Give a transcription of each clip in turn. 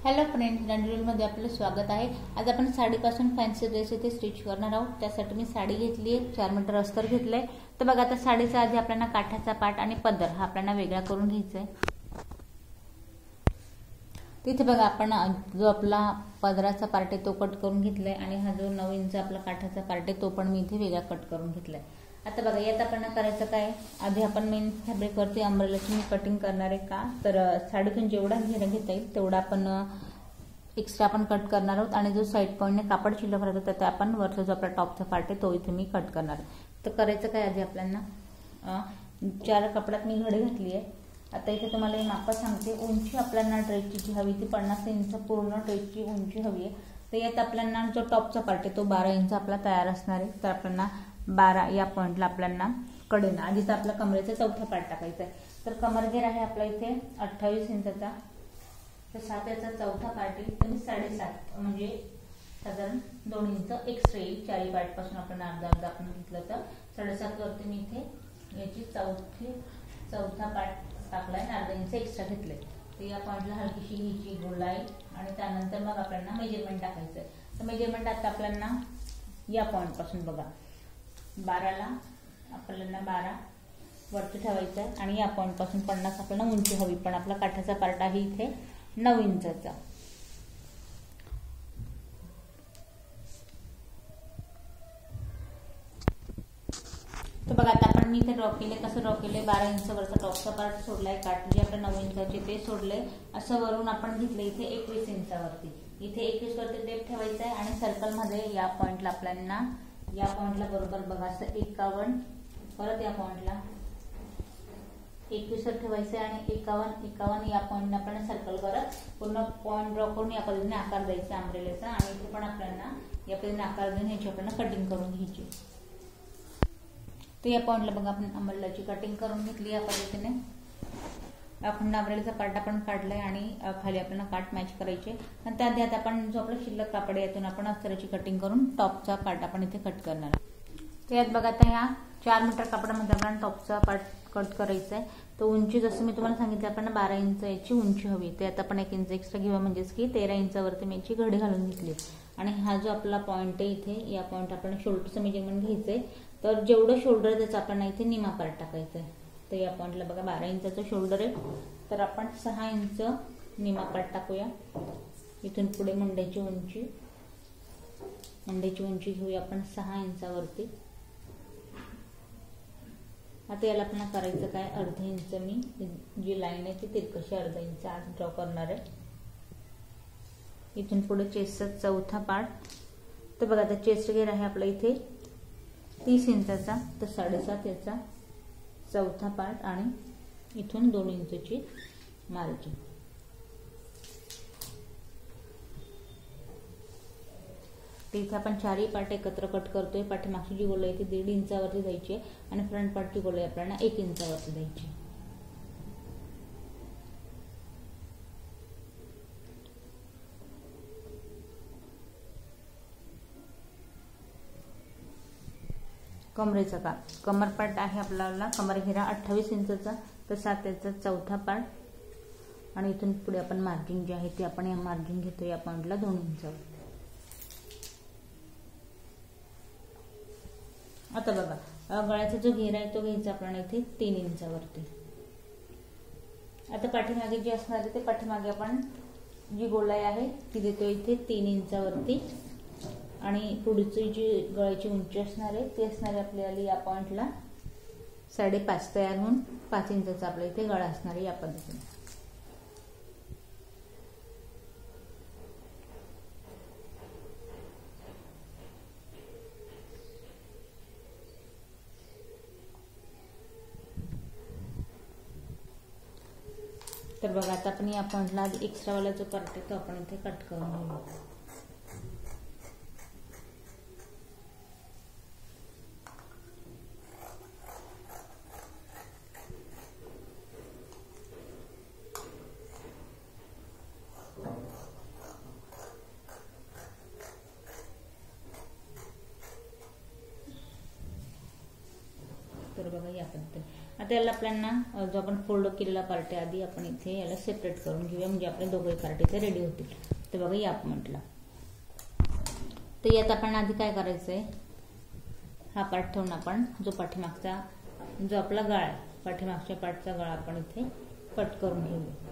Hello friends, मध्ये आपलं स्वागत आहे। आज आपण साडीपासून फॅन्सी ड्रेस इथे स्टिच करणार आहोत। त्यासाठी मी साडी घेतली आहे, 4 मीटर अस्तर घेतलंय। तर बघा, आता साडीचा आधी आपल्याला काठाचा पाट आणि पदर हा आपल्याला वेगळा करून घ्यायचा आहे। तिथे बघा, आपण जो आपला पदराचा पार्ट आहे तो कट करून घेतलाय आणि हा जो 9 इंच आपला काठाचा पार्ट आहे तो पण मी इथे वेगळा कट करून घेतलाय। आता बघा, यात आपल्याला करायचं काय, आधी आपण मेन फॅब्रिक वरती अंब्रेलाची मी कटिंग करणार आहे। का तर साडीतून जेवढा घेता येईल तेवढा आपण एक्स्ट्रा आपण कट करणार आहोत आणि जो साइड पॉइंटने कापड शिल्लक राहतो तर आपण वरचा जो आपला टॉपचा पार्ट आहे तो इथे मी कट करणार। तर करायचं काय, आधी आपल्याला 4 कपड्यात मी घडी घातली आहे। आता इथे तुम्हाला हे माप सांगते। उंची आपल्याला ड्रेसची जी हवी ती 50 इंच पूर्ण ड्रेसची उंची हवी आहे। तर यात आपल्याला जो टॉपचा पार्ट आहे तो 12 इंच आपला तयार असणार आहे। तर आपल्याला 12 या पॉइंटला आपल्याला कडेनं आधी तर आपला कमरेचा चौथा पार्ट टाकायचा आहे। तर कमरघेर आहे आपला इथे 28 इंचचा। तर 7 याचा चौथा पार्ट आहे, तर मी 7.5 म्हणजे साधारण 2 इंच एक्स्ट्रा येईल। चारी पार्ट पासून आपण अर्धा आपण घेतलं तर 7.5 वरती मी इथे याची चौथा पार्ट टाकलाय आणि अर्धा इंच एक्स्ट्रा घेतले। तर या पॉइंटला हलकीशी घ्यायची गोलाई आणि त्यानंतर मग आपल्याला मेजरमेंट टाकायचं आहे। तर मेजरमेंट आता आपल्याला या पॉइंट पासून बघा 12ला आपल्याला 12 वरती ठेवायचं आहे आणि या पॉइंट पासून 50 आपल्याला उंची हवी, पण आपला काठाचा पार्ट आहे इथे 9 इंचाचा। तर बघा, आता आपण मी इथे ड्रॉ केले, कसं ड्रॉ केले, 12 इंच वरचा टॉपचा पार्ट सोडलाय, काठ जे आपल्या 9 इंचाचे ते सोडले, असं वरून आपण घेतले इथे 21 इंचावरती। इथे 21 वरती टेप ठेवायचा आहे आणि सर्कल मध्ये या पॉइंटला आपल्याला या पॉइंटला बरोबर बघा असं 51, परत या पॉइंटला 21 वर ठेवायचं आणि 51 या पॉइंटने आपण सर्कल करत पूर्ण पॉइंट ड्रॉ करून या पद्धतीने आकार द्यायचा अंब्रेलाचा। आणि इथे पण आपल्याला या पद्धतीने आकार देऊन ह्याची आपल्याला कटिंग करून घ्यायची। तर या पॉइंटला बघा, आपण अंब्रेलाची कटिंग करून घेतली या पद्धतीने। अखंड अंब्रेलाचा पार्ट आपण काढलाय आणि खाली आपल्याला काठ मॅच करायचे आणि त्याआधी आता आपण जो आपला शिल्लक कापड आहे यातून आपण अस्तराची कटिंग करून टॉपचा पार्ट आपण इथे कट करणार। तर यात बघा, आता ह्या 4 मीटर कापडामध्ये आपल्याला टॉपचा पार्ट कट करायचा आहे। तर उंची जसं मी तुम्हाला सांगितलं, आपण 12 इंच याची उंची हवी, ते आता आपण 1 इंच एक्स्ट्रा घेऊया, म्हणजेच की 13 इंचावरती मी याची घडी घालून घेतली। आणि हा जो आपला पॉइंट आहे इथे या पॉइंट आपण शोल्डरचं मेजरमेंट घ्यायचंय। तर जेवढं शोल्डर आहे त्याचा आपण इथे निमा पार्ट टाकायचा आहे। तर या पॉइंटला बघा 12 इंचाचं शोल्डर आहे, तर आपण 6 इंच निमा पार्ट टाकूया। इथून पुढे मंड्याची उंची घेऊया आपण 6 इंचावरती। आता याला आपण करायचं काय, अर्धा इंच मी जी लाईन आहे ती तिरकशी अर्धा इंच आज ड्रॉ करणार आहे। इथून पुढे चेस्टचा चौथा पार्ट। तर बघा, आता चेस्ट घेर आहे आपला इथे 30 इंचाचा, तर 7.5 याचा चौथा पार्ट आणि इथून 2 इंचची मार्जिन। इथे आपण 4ही पार्ट एकत्र कट करतोय। पाठीमागची जी गोलाई आहे ती 1.5 इंचावरती द्यायची आणि फ्रंट पार्टची गोलाई आपल्याला 1 इंचावरती द्यायची। कमरेचा का कमर पार्ट आहे आपल्याला कमर घेरा 28 इंचचा, तर 7 याचा चौथा पार्ट आणि इथून पुढे आपण मार्जिन जे आहे ते आपण या मार्जिन घेतो या पॉइंटला 2 इंचावर। आता बघा, गळ्याचा जो घेरा आहे तो घ्यायचा आपल्याला इथे 3 इंचावरती। आता पाठीमागे जे असणार आहे ते पाठीमागे आपण जी गोलाई आहे ती देतो इथे 3 इंचावरती आणि पुढची जी गळ्याची उंची असणार आहे ती असणार आहे आपल्याला या पॉइंटला 5.5 तयार होऊन 5 इंचाचा आपल्या इथे गळा असणार आहे या पद्धतीने। तर बघा, आता आपण या पॉइंटला एक्स्ट्रा वाला जो पार्ट आहे तो आपण इथे कट करून घेऊ। तर तर बघा या पद्धतीने आता याला आपल्याला जो आपण फोल्ड केलेला पार्ट आहे आधी आपण इथे याला सेपरेट करून घेऊया, म्हणजे आपले दोघे पार्ट इथे रेडी होतील. तर बघा या म्हटलं. तर यात आपण आधी काय करायचंय, हा पार्ट ठेवून आपण जो पाठीमागचा जो आपला गळा आहे, पाठीमागच्या पार्टचा गळा आपण इथे कट करून घेऊया.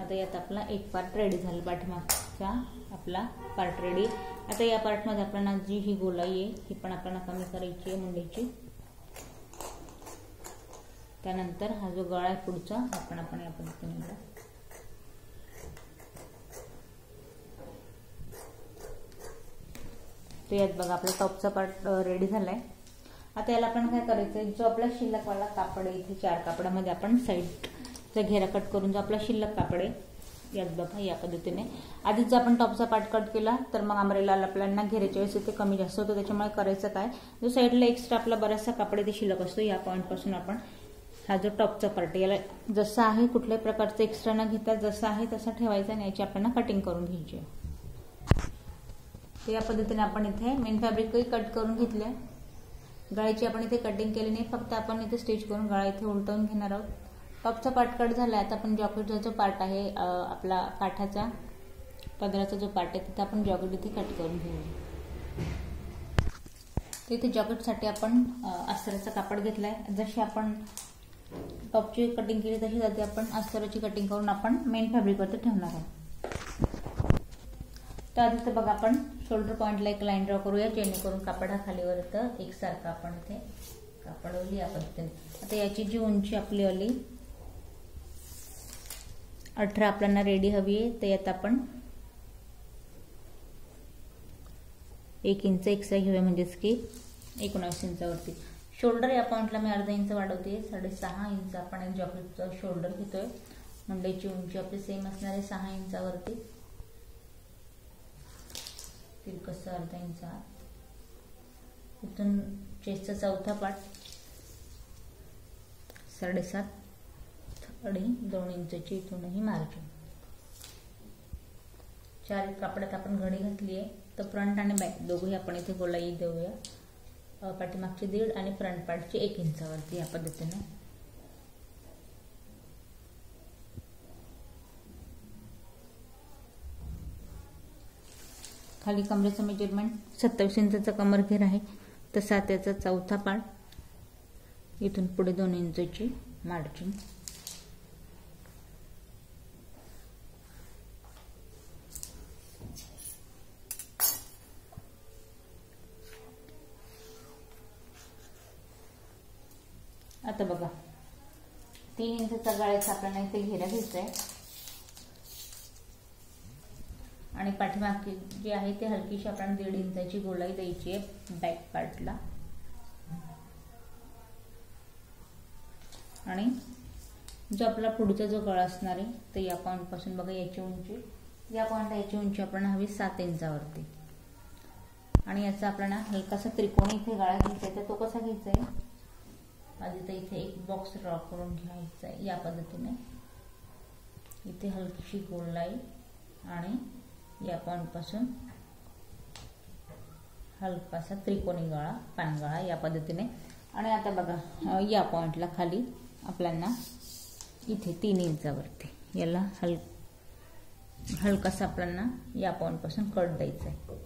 आता यात आपला एक पार्ट रेडी झाला, पाठीमागचा आपला पार्ट रेडी. आता या पार्टमध्ये आपल्याला जी ही गोलाई आहे ही पण आपल्याला कमी करायची आहे मुंडीची. त्यानंतर हा जो गळा आहे पुढचा आपण या पद्धतीने तर यात बघा आपला टॉपचा पार्ट रेडी झालाय. आता याला आपण काय करायचंय, जो आपला शिल्लक वाला कापड आहे इथे 4 कापडामध्ये आपण साईडचा घेरा कट करून जो आपला शिल्लक कापड आहे यात बघा या पद्धतीने आधीच जर आपण टॉपचा पार्ट कट केला तर मग अमरेला आपल्याला घेऱ्याच्या वेळेस इथे कमी जास्त होतं. त्याच्यामुळे करायचं काय, जो साईडला एक्स्ट्रा आपला बराचसा कापड इथे शिल्लक असतो या पॉईंट पासून आपण हा जो टॉपचा पार्ट याला जसा आहे कुठल्याही प्रकारचं एक्स्ट्रा न घेता जसा आहे तसा ठेवायचा आणि याची आपल्याला कटिंग करून घ्यायची. तर या पद्धतीने आपण इथे मेन फॅब्रिकही कट करून घेतले. गळ्याची आपण इथे कटिंग केली नाही, फक्त आपण इथे स्टिच करून गळा इथे उलटवून घेणार आहोत. टॉपचा पार्ट कट झाला. आता आपण जॉकेटचा जो पार्ट आहे आपला काठाचा पदराचा जो पार्ट आहे तिथे आपण जॉकेट इथे कट करून घेऊया. तिथे जॉकेटसाठी आपण अस्तराचा कापड घेतलाय. जशी आपण टॉपची कटिंग केली तशी जाते आपण अस्तराची कटिंग करून आपण मेन फॅब्रिकवरती ठेवणार आहोत. तर आधी तर बघा आपण शोल्डर पॉइंटला एक लाईन ड्रॉ करूया, जेणेकरून कापड हा खालीवर तर एकसारखा आपण इथे कापड ओली या पद्धतीने. आता याची जी उंची आपली आली 18 आपल्याला रेडी हवी आहे. तर यात आपण 1 इंच एक्स्ट्रा घेऊया, म्हणजेच की 19 इंचावरती. शोल्डर या पॉइंटला मी अर्धा इंच वाढवते, 6.5 इंच आपण एक जॉकेटचा शोल्डर घेतोय. मुंड्याची उंची आपली सेम असणार आहे 6 इंचावरती. तिरकस अर्धा इंच. इथून चेस्टचा चौथा पार्ट 7.5 आणि 2 इंचची इथूनही मार्जिन. 4 कापडात आपण घडी घातली आहे. तर फ्रंट आणि बॅक दोघंही आपण इथे गोलाई देऊया. पाठीमागची 1.5 आणि फ्रंट पार्टची 1 इंचावरती या पद्धतीने. खाली कमरेचं मेजरमेंट 27 इंचाचा कमर घेर आहे. तर 7 याचा चौथा पार्ट. इथून पुढे 2 इंचची मार्जिन. आता बघा 3 इंचचा गळ्याचा आपल्याला इथे घेरा घ्यायचा आहे आणि पाठीमागची जी आहे ती हलकीशी आपण 1.5 इंचाची गोलाई द्यायची आहे बॅक पार्टला. आणि जो आपला पुढचा जो गळा असणार आहे तर या पॉइंट पासून बघा याची उंची या पॉइंटला याची उंची आपण हवी 7 इंचावरती. आणि याचा आपल्याला हलकासा त्रिकोणी इथे गळा घ्यायचा आहे. तर तो कसा घ्यायचा आहे, आधी तर इथे एक बॉक्स ड्रॉ करून घ्यायचा आहे या पद्धतीने. इथे हलकीशी गोलाई आणि या पॉइंट पासून हलकासा त्रिकोणी गळा पानगळा या पद्धतीने. आणि आता बघा या पॉइंटला खाली आपल्याला इथे 3 इंचावरती याला हलकासा आपल्याला या पॉइंट पासून कट द्यायचा आहे.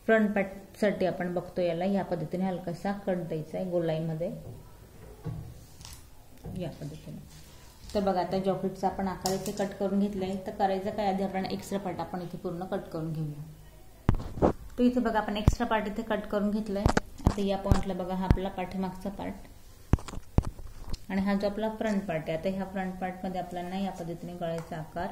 फ्रंट पार्ट साठी आपण बघतो याला या पद्धतीने हलकासा कट द्यायचा आहे गोलाईमध्ये या पद्धतीने. तर बघा आता जॉकेटचा आपण आकार इथे कट करून घेतलाय. तर करायचं काय, आधी आपण एक्स्ट्रा पार्ट आपण इथे पूर्ण कट करून घेऊया. तर इथे बघा आपण एक्स्ट्रा पार्ट इथे कट करून घेतलाय. आता या पॉइंटला बघा हा आपला पाठीमागचा पार्ट आणि हा जो आपला फ्रंट पार्ट आहे. आता ह्या फ्रंट पार्ट मध्ये आपल्याला या पद्धतीने गळ्याचा आकार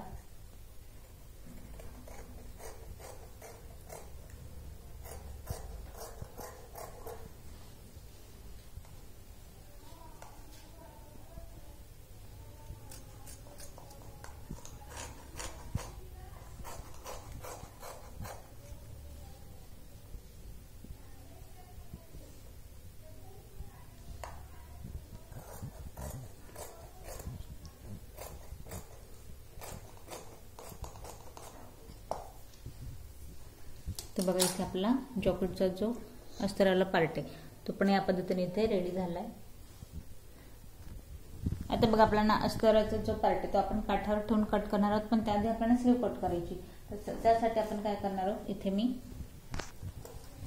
तर बघा इथे आपला जॉकेटचा जो अस्तराला पार्ट आहे तो पण या पद्धतीने इथे रेडी झालाय। आता बघा आपल्याला अस्तराचा जो पार्ट आहे तो आपण काठावर ठेवून कट करणार आहोत, पण त्याआधी आपल्याला स्लीव कट करायची। तर त्यासाठी आपण काय करणार आहोत, इथे मी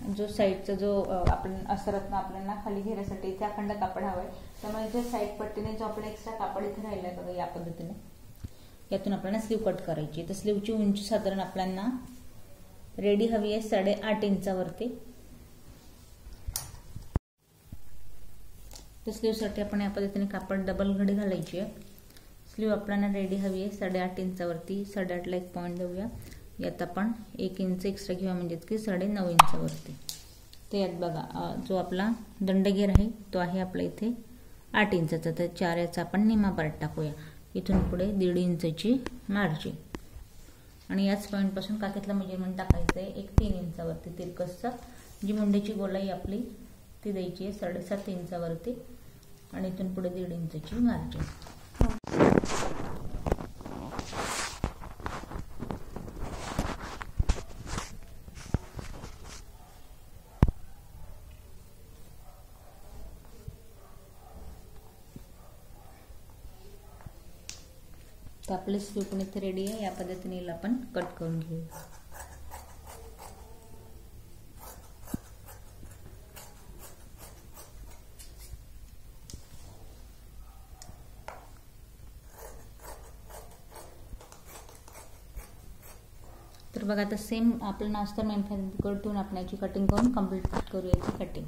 जो साईडचा जो आपण अस्तरातनं आपल्याला खाली घेण्यासाठी इथे अखंड कापड हवंय, त्यामुळे इथे साईड पट्टीने जो आपला एक्स्ट्रा कापड इथे राहिलाय बघा या पद्धतीने, यातून आपल्याला स्लीव कट करायची। तर स्लीवची उंची साधारण आपल्याला रेडी हवी आहे 8.5 इंचावरती। तर स्लीवसाठी आपण या पद्धतीने कापड डबल घडी घालायची आहे। स्लीव आपल्याला रेडी हवी आहे 8.5 इंचावरती। 8.5ला एक पॉईंट देऊया, यात आपण 1 इंच एक्स्ट्रा घेऊया म्हणजेच की 9.5 इंचावरती। तर यात बघा जो आपला दंडगेर आहे तो आहे आपला इथे 8 इंचाचा, तर 4 याचा आपण निम्मा पार्ट टाकूया। इथून पुढे 1.5 इंचाची मार्जिन आणि याच पॉईंट पासून काखेतला मेजरमेंट टाकायचं आहे 3 इंचावरती। तिरकसचा जी मुंडीची गोलाई आपली ती द्यायची आहे 7.5 इंचावरती आणि इथून पुढे 1.5 इंचाची मार्जिन। तर आपली स्लीव पण इथे रेडी आहे, या पद्धतीने आपण कट करून घेऊया। तर बघा आता सेम आपल्याला अस्तर मेन फॅब्रिक ठेवून आपण याची कटिंग करून कंप्लीट करूया याची कटिंग।